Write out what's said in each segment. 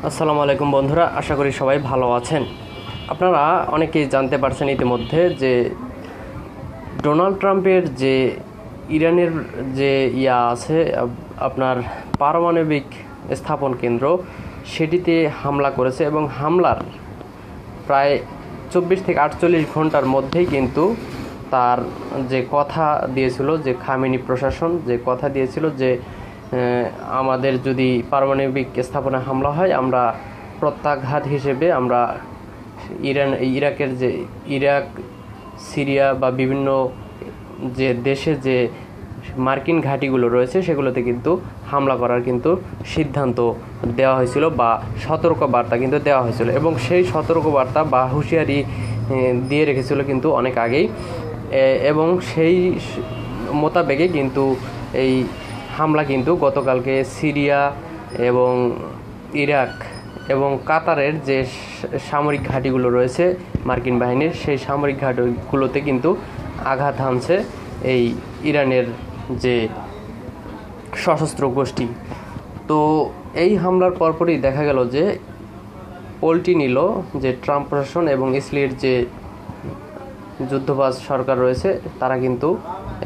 আসসালামু আলাইকুম বন্ধুরা, আশা করি সবাই ভালো আছেন। আপনারা অনেকেই জানতে পারছেন ইতিমধ্যে যে ডোনাল্ড ট্রাম্পের যে ইরানের যে আছে আপনার পারমাণবিক স্থাপন কেন্দ্র, সেটিতে হামলা করেছে এবং হামলার প্রায় 24 থেকে 48 ঘন্টার মধ্যেই কিন্তু তার যে কথা দিয়েছিল, যে খামেনি প্রশাসন যে কথা দিয়েছিল যে আমাদের যদি পারমাণবিক স্থাপনায় হামলা হয়, আমরা প্রত্যাঘাত হিসেবে আমরা ইরাকের যে ইরাক, সিরিয়া বা বিভিন্ন যে দেশে যে মার্কিন ঘাঁটিগুলো রয়েছে সেগুলোতে কিন্তু হামলা করার কিন্তু সিদ্ধান্ত দেওয়া হয়েছিল বা সতর্কবার্তা কিন্তু দেওয়া হয়েছিল, এবং সেই সতর্কবার্তা বা হুঁশিয়ারি দিয়ে রেখেছিল কিন্তু অনেক আগেই, এবং সেই মোতাবেকে কিন্তু এই হামলা কিন্তু গতকালকে সিরিয়া এবং ইরাক এবং কাতারের যে সামরিক ঘাঁটিগুলো রয়েছে মার্কিন বাহিনীর, সেই সামরিক ঘাঁটিগুলোতে কিন্তু আঘাত হানছে এই ইরানের যে সশস্ত্র গোষ্ঠী। তো এই হামলার পরপরই দেখা গেল যে পল্টি নিল যে ট্রাম্প প্রশাসন এবং ইসরায়েলের যে যুদ্ধবাজ সরকার রয়েছে, তারা কিন্তু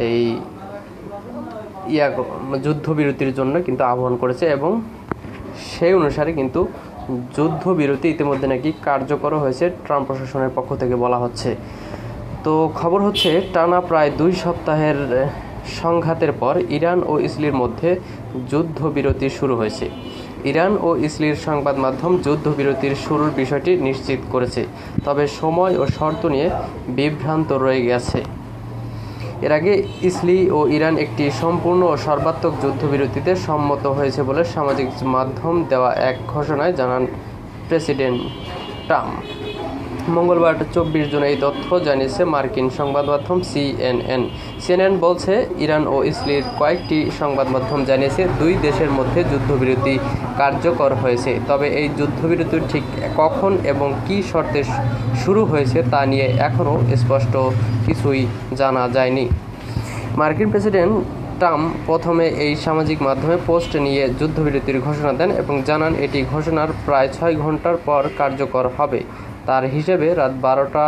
এই যুদ্ধবিরতির জন্য কিন্তু আহ্বান করেছে, এবং সেই অনুসারে কিন্তু যুদ্ধবিরতি ইতিমধ্যে নাকি কার্যকর হয়েছে ট্রাম্প প্রশাসনের পক্ষ থেকে বলা হচ্ছে। তো খবর হচ্ছে টানা প্রায় 2 সপ্তাহের সংঘাতের পর ইরান ও ইসরায়েলের মধ্যে যুদ্ধবিরতি শুরু হয়েছে। ইরান ও ইসরায়েল সংবাদ মাধ্যম যুদ্ধবিরতির শুরুর বিষয়টি নিশ্চিত করেছে, তবে সময় ও শর্ত নিয়ে বিভ্রান্ত রয়ে গেছে। এর আগে ইসরায়েল ও ইরান একটি সম্পূর্ণ ও সর্বাত্মক যুদ্ধবিরতিতে সম্মত হয়েছে বলে সামাজিক মাধ্যম দেওয়া এক ঘোষণায় জানান প্রেসিডেন্ট ট্রাম্প। মঙ্গলবার 24 জুন এই তথ্য জানিয়েছে মার্কিন সংবাদ মাধ্যম সিএনএন বলছে, ইরান ও ইসরায়েলের কয়েকটি সংবাদ মাধ্যম জানিয়েছে 2 দেশের মধ্যে যুদ্ধবিরতি কার্যকর হয়েছে, তবে এই যুদ্ধবিরতি ঠিক কখন এবং কী শর্তে শুরু হয়েছে তা নিয়ে এখনও স্পষ্ট কিছুই জানা যায়নি। মার্কিন প্রেসিডেন্ট ট্রাম্প প্রথমে এই সামাজিক মাধ্যমে পোস্ট নিয়ে যুদ্ধবিরতির ঘোষণা দেন এবং জানান এটি ঘোষণার প্রায় 6 ঘন্টার পর কার্যকর হবে। তার হিসেবে রাত 12টা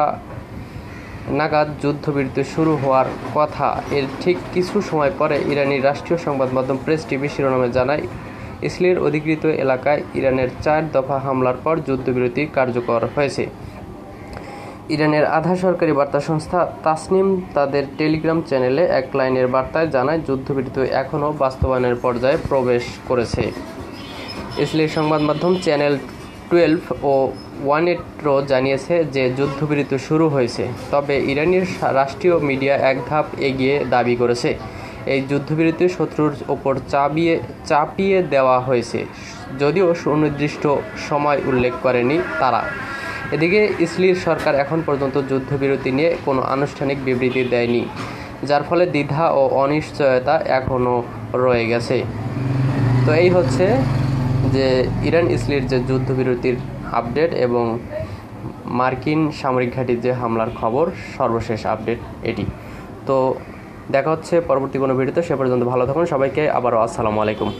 নাগাদ যুদ্ধবিরতি শুরু হওয়ার কথা। এর ঠিক কিছু সময় পরে ইরানি রাষ্ট্রীয় সংবাদ মাধ্যম প্রেস টিভি শিরোনামে জানায়, ইসরায়েলের অধিকৃত এলাকায় ইরানের 4 দফা হামলার পর যুদ্ধবিরতি কার্যকর হয়েছে। ইরানের আধা সরকারি বার্তা সংস্থা তাসনিম তাদের টেলিগ্রাম চ্যানেলে এক লাইনের বার্তায় জানায়, যুদ্ধবিরতি এখনও বাস্তবায়নের পর্যায়ে প্রবেশ করেছে। ইসরায়েলি সংবাদ মাধ্যম চ্যানেল 12 ও 180 জানিয়েছে যে যুদ্ধবিরতি শুরু হয়েছে, তবে ইরানের রাষ্ট্রীয় মিডিয়া এক ধাপ এগিয়ে দাবি করেছে এই যুদ্ধবিরতি শত্রুর ওপর চাপিয়ে দেওয়া হয়েছে, যদিও সুনির্দিষ্ট সময় উল্লেখ করেনি তারা। এদিকে ইসরায়েল সরকার এখন পর্যন্ত যুদ্ধবিরতি নিয়ে কোনো আনুষ্ঠানিক বিবৃতি দেয়নি, যার ফলে দ্বিধা ও অনিশ্চয়তা এখনও রয়ে গেছে। তো এই হচ্ছে যে ইরান ইসরায়েলের যে যুদ্ধবিরতির আপডেট এবং মার্কিন সামরিক ঘাঁটির যে হামলার খবর, সর্বশেষ আপডেট এটি। তো দেখা হচ্ছে পরবর্তী কোনো ভিডিওতে, সে পর্যন্ত ভালো থাকুন সবাইকে, আবারও আসসালামু আলাইকুম।